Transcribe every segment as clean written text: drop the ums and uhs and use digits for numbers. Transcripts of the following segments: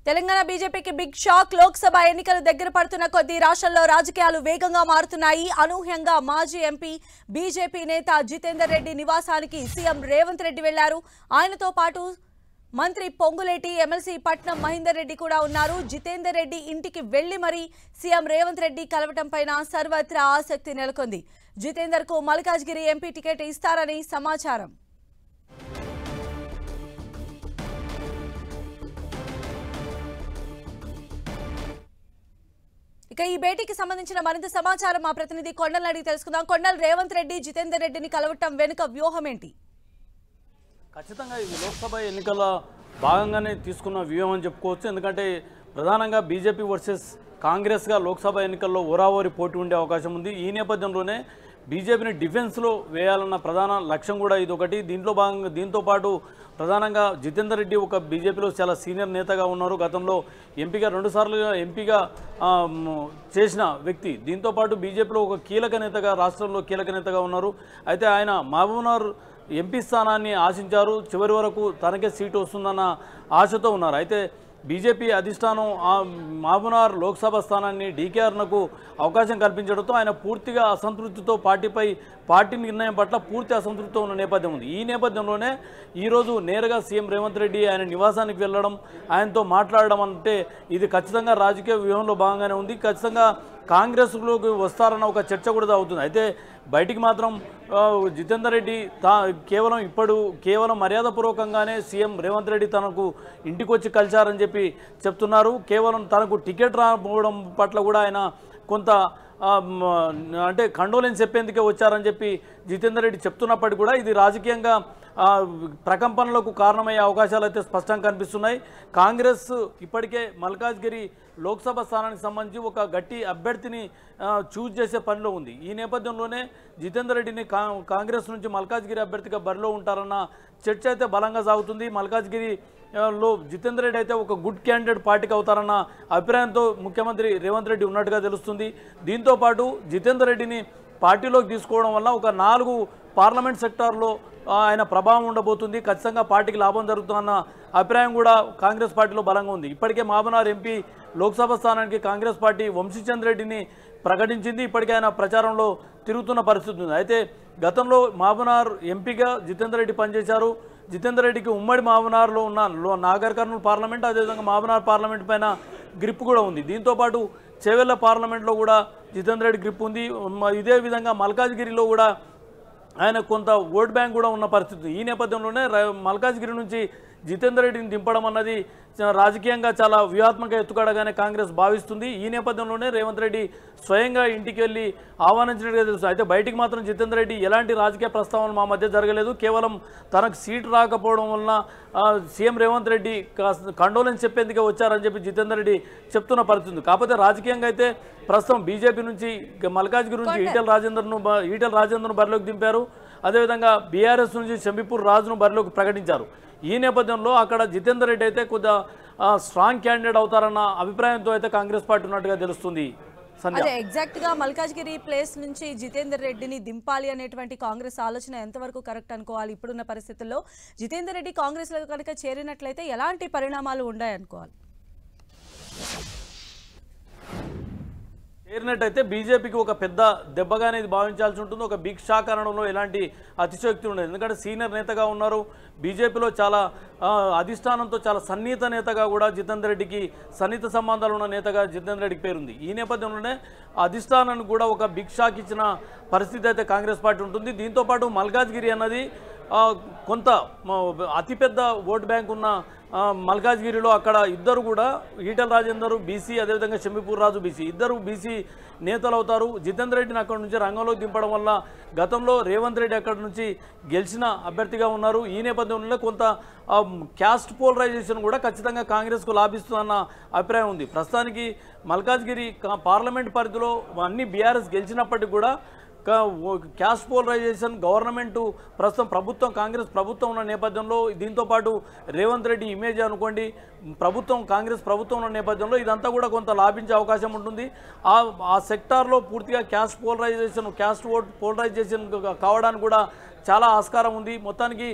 తెలంగాణ బీజేపీకి big shock. Lok Sabha ఎన్నికలు దగ్గర పడుతున్న కొద్దీ రాష్ట్రంలో రాజకీయాలు వేగంగా మారుతున్నాయి. అనూహ్యంగా మాజీ ఎంపీ బీజేపీ నేత జితేందర్ రెడ్డి నివాసానికి సీఎం రేవంత్ రెడ్డి వెళ్లారు. ఆయనతో పాటు మంత్రి పొంగులేటి, ఎమ్మెల్సీ పట్నం మహేందర్ రెడ్డి కూడా ఉన్నారు. జితేందర్ రెడ్డి ఇంటికి వెళ్లి మరీ సీఎం రేవంత్ రెడ్డి కలవటం పైన సర్వత్రా ఆసక్తి నెలకొంది. జితేందర్ కు మల్కాజ్గిరి ఎంపీ టికెట్ ఇస్తారని సమాచారం. ఇక ఈ భేటీకి సంబంధించిన మరింత సమాచారం మా ప్రతినిధి కొండల్ అడిగి తెలుసుకుందాం. కొండల్, రేవంత్ రెడ్డి జితేందర్ రెడ్డిని కలవటం వెనుక వ్యూహం ఏంటి? ఖచ్చితంగా ఇది లోక్సభ ఎన్నికల భాగంగానే తీసుకున్న వ్యూహం అని చెప్పుకోవచ్చు. ఎందుకంటే ప్రధానంగా బీజేపీ వర్సెస్ కాంగ్రెస్గా లోక్సభ ఎన్నికల్లో ఓరావోరి పోటీ ఉండే అవకాశం ఉంది. ఈ నేపథ్యంలోనే బీజేపీని డిఫెన్స్లో వేయాలన్న ప్రధాన లక్ష్యం కూడా ఇది ఒకటి. దీంతో పాటు ప్రధానంగా జితేందర్ రెడ్డి ఒక బీజేపీలో చాలా సీనియర్ నేతగా ఉన్నారు. గతంలో ఎంపీగా 2 సార్లుగా ఎంపీగా చేసిన వ్యక్తి. దీంతోపాటు బీజేపీలో ఒక కీలక నేతగా, రాష్ట్రంలో కీలక నేతగా ఉన్నారు. అయితే ఆయన మహబూబ్నగర్ ఎంపీ స్థానాన్ని ఆశించారు. చివరి వరకు తనకే సీటు వస్తుందన్న ఆశతో ఉన్నారు. అయితే బీజేపీ అధిష్టానం మహబూబ్నగర్ లోక్సభ స్థానాన్ని డీకేఆర్నకు అవకాశం కల్పించడంతో ఆయన పూర్తిగా అసంతృప్తితో పార్టీ నిర్ణయం పట్ల పూర్తి అసంతృప్తితో ఉన్న నేపథ్యం ఉంది. ఈ నేపథ్యంలోనే ఈరోజు నేరుగా సీఎం రేవంత్ రెడ్డి ఆయన నివాసానికి వెళ్ళడం, ఆయనతో మాట్లాడడం అంటే ఇది ఖచ్చితంగా రాజకీయ వ్యూహంలో భాగంగానే ఉంది. ఖచ్చితంగా కాంగ్రెస్లోకి వస్తారన్న ఒక చర్చ కూడా అవుతుంది. అయితే బయటికి మాత్రం జితేందర్ రెడ్డి కేవలం మర్యాదపూర్వకంగానే సీఎం రేవంత్ రెడ్డి తనకు ఇంటికి వచ్చి కలిశారని చెప్పి చెప్తున్నారు. కేవలం తనకు టికెట్ రాకపోవడం పట్ల కూడా ఆయన కొంత అంటే కండోలెన్స్ చెప్పేందుకే వచ్చారని చెప్పి జితేందర్ రెడ్డి చెప్తున్నప్పటికీ కూడా ఇది రాజకీయంగా ప్రకంపనలకు కారణమయ్యే అవకాశాలు అయితే స్పష్టంగా కనిపిస్తున్నాయి. కాంగ్రెస్ ఇప్పటికే మల్కాజ్గిరి లోక్సభ స్థానానికి సంబంధించి ఒక గట్టి అభ్యర్థిని చూజ్ చేసే పనిలో ఉంది. ఈ నేపథ్యంలోనే జితేందర్ రెడ్డిని కాంగ్రెస్ నుంచి మల్కాజ్గిరి అభ్యర్థిగా బరిలో ఉంటారన్న చర్చ అయితే బలంగా సాగుతుంది. మల్కాజ్గిరిలో జితేందర్ రెడ్డి అయితే ఒక గుడ్ క్యాండిడేట్ పార్టీకి అవుతారన్న అభిప్రాయంతో ముఖ్యమంత్రి రేవంత్ రెడ్డి ఉన్నట్టుగా తెలుస్తుంది. దీంతోపాటు జితేందర్ రెడ్డిని పార్టీలోకి తీసుకోవడం వల్ల ఒక 4 పార్లమెంట్ సెక్టార్లో ఆయన ప్రభావం ఉండబోతుంది. ఖచ్చితంగా పార్టీకి లాభం జరుగుతుందన్న అభిప్రాయం కూడా కాంగ్రెస్ పార్టీలో బలంగా ఉంది. ఇప్పటికే మహబూబ్నగర్ ఎంపీ లోక్సభ స్థానానికి కాంగ్రెస్ పార్టీ వంశీచంద్ర రెడ్డిని ప్రకటించింది. ఇప్పటికే ఆయన ప్రచారంలో తిరుగుతున్న పరిస్థితి ఉంది. అయితే గతంలో మహబూబ్నగర్ ఎంపీగా జితేందర్ రెడ్డి పనిచేశారు. జితేందర్ రెడ్డికి ఉమ్మడి మహబూబ్నగర్లో ఉన్న నాగర్ కర్నూలు పార్లమెంట్, అదేవిధంగా మహబూబ్నగర్ పార్లమెంట్ పైన గ్రిప్ కూడా ఉంది. దీంతోపాటు చేవెళ్ల పార్లమెంట్లో కూడా జితేందర్ రెడ్డి గ్రిప్ ఉంది. ఇదే విధంగా మల్కాజ్గిరిలో కూడా ఆయన కొంత ఓట్ బ్యాంక్ కూడా ఉన్న పరిస్థితి. ఈ నేపథ్యంలోనే మల్కాజ్గిరి నుంచి జితేందర్ రెడ్డిని దింపడం అన్నది రాజకీయంగా చాలా వ్యూహాత్మక ఎత్తుగడగానే కాంగ్రెస్ భావిస్తుంది. ఈ నేపథ్యంలోనే రేవంత్ రెడ్డి స్వయంగా ఇంటికి వెళ్ళి ఆహ్వానించినట్టుగా తెలుసు. అయితే బయటికి మాత్రం జితేందర్ రెడ్డి ఎలాంటి రాజకీయ ప్రస్తావనలు మా మధ్య జరగలేదు, కేవలం తనకు సీటు రాకపోవడం వలన సీఎం రేవంత్ రెడ్డి కండోలెన్స్ చెప్పేందుకే వచ్చారని చెప్పి జితేందర్ రెడ్డి చెప్తున్న పరిస్థితి. కాకపోతే రాజకీయంగా అయితే ప్రస్తుతం బీజేపీ నుంచి మల్కాజ్గిరి నుంచి ఈటెల రాజేందర్ను బరిలోకి దింపారు. అదేవిధంగా బీఆర్ఎస్ నుంచి షంబీపూర్ రాజును బరిలోకి ప్రకటించారు. ఈ నేపథ్యంలో అక్కడ జితేందర్ రెడ్డి అయితే కొద్దిగా స్ట్రాంగ్ క్యాండిడేట్ అవుతారన్న అభిప్రాయంతో అయితే కాంగ్రెస్ పార్టీ ఉన్నట్టుగా తెలుస్తుంది. అదే ఎగ్జాక్ట్ గా మల్కాజ్గిరి ప్లేస్ నుంచి జితేందర్ రెడ్డిని దింపాలి అనేటువంటి కాంగ్రెస్ ఆలోచన ఎంతవరకు కరెక్ట్ అనుకోవాలి? ఇప్పుడున్న పరిస్థితుల్లో జితేందర్ రెడ్డి కాంగ్రెస్ లో కనుక చేరినట్లయితే ఎలాంటి పరిణామాలు ఉన్నాయనుకోవాలి? చేరినట్టయితే బీజేపీకి ఒక పెద్ద దెబ్బగానే ఇది భావించాల్సి ఉంటుంది. ఒక బిగ్ షాక్ అనడంలో ఎలాంటి అతిశయోక్తి ఉండదు. ఎందుకంటే సీనియర్ నేతగా ఉన్నారు. బీజేపీలో చాలా అధిష్టానంతో చాలా సన్నిహిత నేతగా కూడా జితేందర్ రెడ్డికి సన్నిహిత సంబంధాలు ఉన్న నేతగా జితేందర్ రెడ్డికి పేరుంది. ఈ నేపథ్యంలోనే అధిష్టానానికి కూడా ఒక బిగ్ షాక్ ఇచ్చిన పరిస్థితి అయితే కాంగ్రెస్ పార్టీ ఉంటుంది. దీంతోపాటు మల్కాజ్గిరి అన్నది కొంత అతిపెద్ద ఓట్ బ్యాంక్ ఉన్న మల్కాజ్గిరిలో అక్కడ ఇద్దరు కూడా ఈటెల రాజేందర్ బీసీ, అదేవిధంగా షంబీపూర్ రాజు బీసీ, ఇద్దరు బీసీ నేతలు అవుతారు. జితేందర్ రెడ్డిని అక్కడ నుంచి రంగంలోకి దింపడం వల్ల గతంలో రేవంత్ రెడ్డి అక్కడ నుంచి గెలిచిన అభ్యర్థిగా ఉన్నారు. ఈ నేపథ్యంలో కొంత క్యాస్ట్ పోలరైజేషన్ కూడా ఖచ్చితంగా కాంగ్రెస్కు లాభిస్తుందన్న అభిప్రాయం ఉంది. ప్రస్తుతానికి మల్కాజ్గిరి పార్లమెంట్ పరిధిలో అన్ని బీఆర్ఎస్ గెలిచినప్పటికీ కూడా క్యాస్ట్ పోలరైజేషన్ గవర్నమెంట్ ప్రస్తుతం కాంగ్రెస్ ప్రభుత్వం ఉన్న నేపథ్యంలో దీంతోపాటు రేవంత్ రెడ్డి ఇమేజ్ అనుకోండి, కాంగ్రెస్ ప్రభుత్వం ఉన్న నేపథ్యంలో ఇదంతా కూడా కొంత లాభించే అవకాశం ఉంటుంది. ఆ సెక్టార్లో పూర్తిగా క్యాస్ట్ ఓట్ పోలరైజేషన్ కావడానికి కూడా చాలా ఆస్కారం ఉంది. మొత్తానికి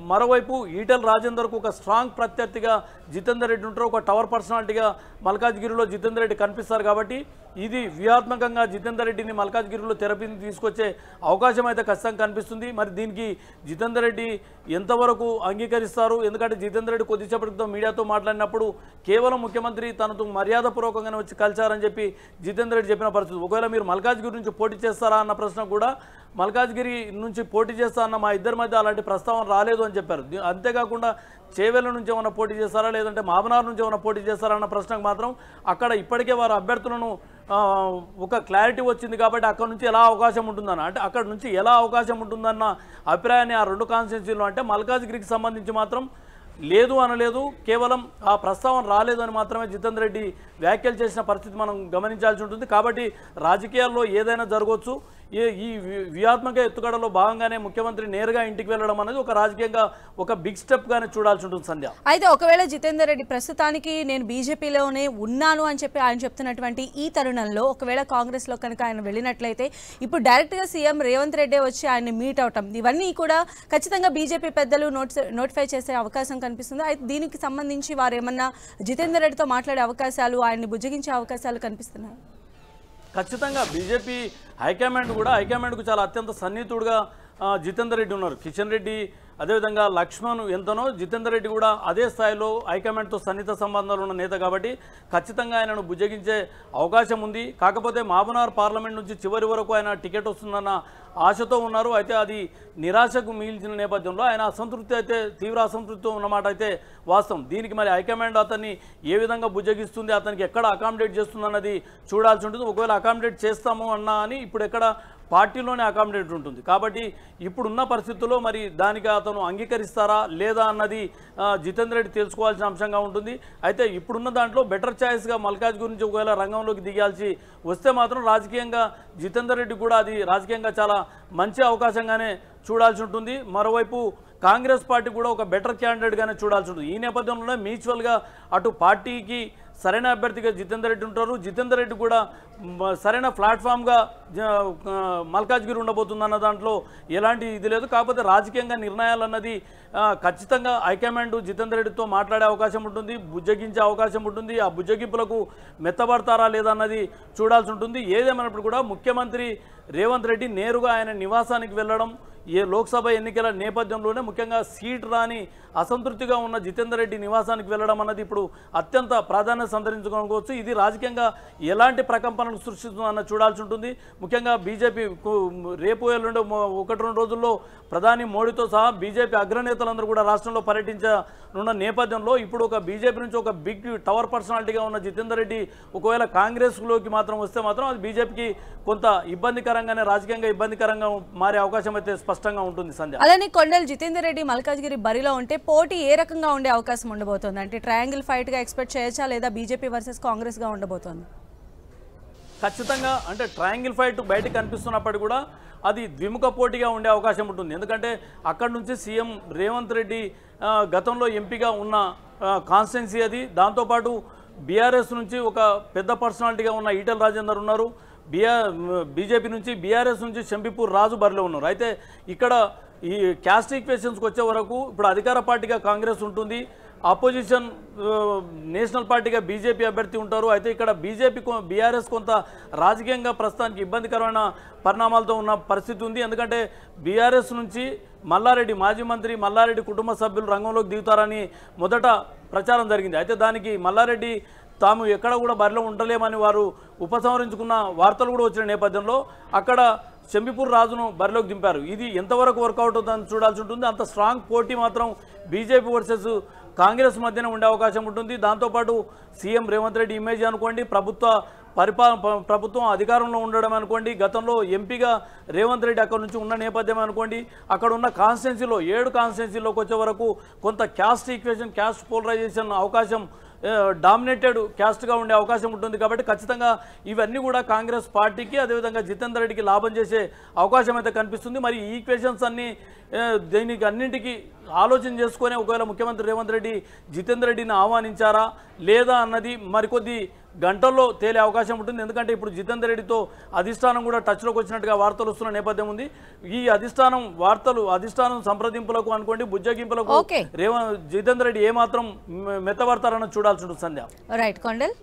మరోవైపు ఈటెల రాజేందర్కు ఒక స్ట్రాంగ్ ప్రత్యర్థిగా జితేందర్ రెడ్డి ఉంటారు. ఒక టవర్ పర్సనాలిటీగా మల్కాజ్గిరిలో జితేందర్ రెడ్డి కనిపిస్తారు. కాబట్టి ఇది వ్యూహాత్మకంగా జితేందర్ రెడ్డిని మల్కాజ్గిరిలో తెరపైకి తీసుకొచ్చే అవకాశం అయితే ఖచ్చితంగా కనిపిస్తుంది. మరి దీనికి జితేందర్ రెడ్డి ఎంతవరకు అంగీకరిస్తారు? ఎందుకంటే జితేందర్ రెడ్డి కొద్దిసేపటితో మీడియాతో మాట్లాడినప్పుడు కేవలం ముఖ్యమంత్రి తనతో మర్యాదపూర్వకంగానే వచ్చి కలిశారని చెప్పి జితేందర్ రెడ్డి చెప్పిన పరిస్థితి. ఒకవేళ మీరు మల్కాజ్గిరి నుంచి పోటీ చేస్తారా అన్న ప్రశ్న కూడా మల్కాజ్గిరి నుంచి పోటీ చేస్తా అన్న మా ఇద్దరి మధ్య అలాంటి ప్రస్తావన రాలేదు అని చెప్పారు. అంతేకాకుండా చేవెళ్ళ నుంచి ఏమైనా పోటీ చేస్తారా లేదంటే మామనార్ నుంచి ఏమైనా పోటీ చేస్తారా అన్న ప్రశ్నకు మాత్రం అక్కడ ఇప్పటికే వారు అభ్యర్థులను ఒక క్లారిటీ వచ్చింది కాబట్టి అక్కడ నుంచి ఎలా అవకాశం ఉంటుందన్న అంటే అక్కడ నుంచి ఎలా అవకాశం ఉంటుందన్న అభిప్రాయాన్ని ఆ రెండు కాన్స్టిట్యున్సీలో అంటే మల్కాజ్గిరికి సంబంధించి మాత్రం లేదు అనలేదు, కేవలం ఆ ప్రస్తావన రాలేదు అని మాత్రమే జితేందర్ రెడ్డి వ్యాఖ్యలు చేసిన పరిస్థితి మనం గమనించాల్సి ఉంటుంది. కాబట్టి రాజకీయాల్లో ఏదైనా జరగవచ్చు. ఈ వ్యూహాత్మక ఎత్తుగడలో భాగంగానే ముఖ్యమంత్రి నేరుగా ఇంటికి వెళ్ళడం అనేది ఒక రాజకీయంగా ఒక బిగ్ స్టెప్ గానే చూడాల్సి ఉంటుంది సంధ్య. అయితే ఒకవేళ జితేందర్ రెడ్డి ప్రస్తుతానికి నేను బీజేపీలోనే ఉన్నాను అని చెప్పి ఆయన చెప్తున్నటువంటి ఈ తరుణంలో ఒకవేళ కాంగ్రెస్లో కనుక ఆయన వెళ్ళినట్లయితే ఇప్పుడు డైరెక్ట్గా సీఎం రేవంత్ రెడ్డి వచ్చి ఆయన్ని మీట్ అవటం ఇవన్నీ కూడా ఖచ్చితంగా బీజేపీ పెద్దలు నోటిఫై చేసే అవకాశం కనిపిస్తుంది. అయితే దీనికి సంబంధించి వారు ఏమన్నా జితేందర్ రెడ్డితో మాట్లాడే అవకాశాలు ఆయన్ని బుజ్జగించే అవకాశాలు కనిపిస్తున్నాయి. ఖచ్చితంగా బీజేపీ హైకమాండ్కు చాలా అత్యంత సన్నిహితుడుగా జితేందర్ రెడ్డి ఉన్నారు. కిషన్ రెడ్డి అదేవిధంగా లక్ష్మణ్ ఎంతనో జితేందర్ రెడ్డి కూడా అదే స్థాయిలో హైకమాండ్తో సన్నిహిత సంబంధాలు ఉన్న నేత కాబట్టి ఖచ్చితంగా ఆయనను బుజ్జగించే అవకాశం ఉంది. కాకపోతే మహబూబ్నగర్ పార్లమెంట్ నుంచి చివరి వరకు ఆయన టికెట్ వస్తుందన్న ఆశతో ఉన్నారు. అయితే అది నిరాశకు మిగిల్చిన నేపథ్యంలో ఆయన తీవ్ర అసంతృప్తితో ఉన్నమాట అయితే వాస్తవం. దీనికి మరి హైకమాండ్ అతన్ని ఏ విధంగా బుజ్జగిస్తుంది, అతనికి ఎక్కడ అకామిడేట్ చేస్తుంది అన్నది చూడాల్సి ఉంటుంది. ఒకవేళ అకామిడేట్ చేస్తాము అన్నా అని ఇప్పుడు ఎక్కడ పార్టీలోనే అకామిడేట్ ఉంటుంది. కాబట్టి ఇప్పుడున్న పరిస్థితుల్లో మరి దానికి అతను అంగీకరిస్తారా లేదా అన్నది జితేందర్ రెడ్డి తెలుసుకోవాల్సిన అంశంగా ఉంటుంది. అయితే ఇప్పుడున్న దాంట్లో బెటర్ ఛాయిస్గా మల్కాజ్ గురించి ఒకవేళ రంగంలోకి దిగాల్సి వస్తే మాత్రం రాజకీయంగా జితేందర్ రెడ్డి కూడా అది రాజకీయంగా చాలా మంచి అవకాశంగానే చూడాల్సి ఉంటుంది. మరోవైపు కాంగ్రెస్ పార్టీ కూడా ఒక బెటర్ క్యాండిడేట్గానే చూడాల్సి ఉంటుంది. ఈ నేపథ్యంలోనే మ్యూచువల్గా అటు పార్టీకి సరైన అభ్యర్థిగా జితేందర్ రెడ్డి ఉంటారు. జితేందర్ రెడ్డి కూడా సరైన ప్లాట్ఫామ్గా మల్కాజ్గిరి ఉండబోతుందన్న దాంట్లో ఎలాంటి ఇది లేదు. కాకపోతే రాజకీయంగా నిర్ణయాలు అన్నది ఖచ్చితంగా హైకమాండ్ జితేందర్ రెడ్డితో మాట్లాడే అవకాశం ఉంటుంది, బుజ్జగించే అవకాశం ఉంటుంది. ఆ బుజ్జగింపులకు మెత్తబడతారా లేదా అన్నది చూడాల్సి ఉంటుంది. ఏదేమైనప్పుడు కూడా ముఖ్యమంత్రి రేవంత్ రెడ్డి నేరుగా ఆయన నివాసానికి వెళ్ళడం లోక్సభ ఎన్నికల నేపథ్యంలోనే ముఖ్యంగా సీట్ రాని అసంతృప్తిగా ఉన్న జితేందర్ రెడ్డి నివాసానికి వెళ్ళడం అన్నది ఇప్పుడు అత్యంత ప్రాధాన్యత సంతరించుకోవచ్చు. ఇది రాజకీయంగా ఎలాంటి ప్రకంపనలు సృష్టిస్తుందన్న చూడాల్సి ఉంటుంది. ముఖ్యంగా బీజేపీ రేపు ఎల్లుండి 1-2 రోజుల్లో ప్రధాని మోడీతో సహా బీజేపీ అగ్రనేతలందరూ కూడా రాష్ట్రంలో పర్యటించనున్న నేపథ్యంలో ఇప్పుడు ఒక బీజేపీ నుంచి ఒక బిగ్ టవర్ పర్సనాలిటీగా ఉన్న జితేందర్ రెడ్డి ఒకవేళ కాంగ్రెస్లోకి మాత్రం వస్తే మాత్రం అది బీజేపీకి కొంత ఇబ్బందికరంగానే రాజకీయంగా ఇబ్బందికరంగా మారే అవకాశం అయితే స్పష్టంగా ఉంటుంది సంధ్య. అలానే కొండల జితేందర్ రెడ్డి మల్కాజ్గిరి బరిలో ఉంటే పోటీ ఏ రకంగా ఉండే అవకాశం ఉండబోతోంది? అంటే ట్రయాంగిల్ ఫైట్ గా ఎక్స్పెక్ట్ చేయొచ్చా లేదా బీజేపీ వర్సెస్ కాంగ్రెస్ గా ఉండబోతోంది? ఖచ్చితంగా అంటే ట్రయాంగిల్ ఫైట్ బయటకు కనిపిస్తున్నప్పటికీ కూడా అది ద్విముఖ పోటీగా ఉండే అవకాశం ఉంటుంది. ఎందుకంటే అక్కడి నుంచి సీఎం రేవంత్ రెడ్డి గతంలో ఎంపీగా ఉన్న కాన్స్టిట్యున్సీ అది. దాంతోపాటు బీఆర్ఎస్ నుంచి ఒక పెద్ద పర్సనాలిటీగా ఉన్న ఈటెల రాజేందర్ ఉన్నారు. బీజేపీ నుంచి బీఆర్ఎస్ నుంచి శంబీపూర్ రాజు బరిలో ఉన్నారు. అయితే ఇక్కడ ఈ క్యాస్ట్ ఈక్వేషన్స్కి వచ్చే వరకు ఇప్పుడు అధికార పార్టీగా కాంగ్రెస్ ఉంటుంది, ఆపోజిషన్ నేషనల్ పార్టీగా బీజేపీ అభ్యర్థి ఉంటారు. అయితే ఇక్కడ బీఆర్ఎస్ కొంత రాజకీయంగా ప్రస్తుతానికి ఇబ్బందికరమైన పరిణామాలతో ఉన్న పరిస్థితి ఉంది. ఎందుకంటే బీఆర్ఎస్ నుంచి మల్లారెడ్డి మాజీ మంత్రి మల్లారెడ్డి కుటుంబ సభ్యులు రంగంలోకి దిగుతారని మొదట ప్రచారం జరిగింది. అయితే దానికి మల్లారెడ్డి తాము ఎక్కడ కూడా బరిలో ఉండలేమని వారు ఉపసంహరించుకున్న వార్తలు కూడా వచ్చిన నేపథ్యంలో అక్కడ శంబీపూర్ రాజును బరిలోకి దింపారు. ఇది ఎంతవరకు వర్కౌట్ అవుతుందని చూడాల్సి ఉంటుంది. అంత స్ట్రాంగ్ పోటీ మాత్రం బీజేపీ వర్సెస్ కాంగ్రెస్ మధ్యనే ఉండే అవకాశం ఉంటుంది. దాంతోపాటు సీఎం రేవంత్ రెడ్డి ఇమేజ్ అనుకోండి, ప్రభుత్వం అధికారంలో ఉండడం అనుకోండి, గతంలో ఎంపీగా రేవంత్ రెడ్డి అక్కడ నుంచి ఉన్న నేపథ్యం అనుకోండి, అక్కడ ఉన్న కాన్స్టిట్యున్సీలో 7 కాన్స్టిట్యున్సీలోకి వచ్చే వరకు కొంత క్యాస్ట్ ఈక్వేషన్ క్యాస్ట్ పోలరైజేషన్ అవకాశం డామినేటెడ్ క్యాస్ట్గా ఉండే అవకాశం ఉంటుంది. కాబట్టి ఖచ్చితంగా ఇవన్నీ కూడా కాంగ్రెస్ పార్టీకి అదేవిధంగా జితేందర్ రెడ్డికి లాభం చేసే అవకాశం అయితే కనిపిస్తుంది. మరి ఈ ఈక్వేషన్స్ అన్నీ దీనికి అన్నింటికి ఆలోచన చేసుకొని ఒకవేళ ముఖ్యమంత్రి రేవంత్ రెడ్డి జితేందర్ రెడ్డిని ఆహ్వానించారా లేదా అన్నది మరికొద్ది గంటల్లో తేలే అవకాశం ఉంటుంది. ఎందుకంటే ఇప్పుడు జితేందర్ రెడ్డితో అధిష్టానం కూడా టచ్లోకి వచ్చినట్టుగా వార్తలు వస్తున్న నేపథ్యం ఉంది. ఈ అధిష్టానం సంప్రదింపులకు అనుకోండి బుజ్జగింపులకు జితేందర్ రెడ్డి ఏమాత్రం మెత్తబడతారన్న చూడాల్సి ఉంటుంది. సంధ్య. రైట్ కొండల్.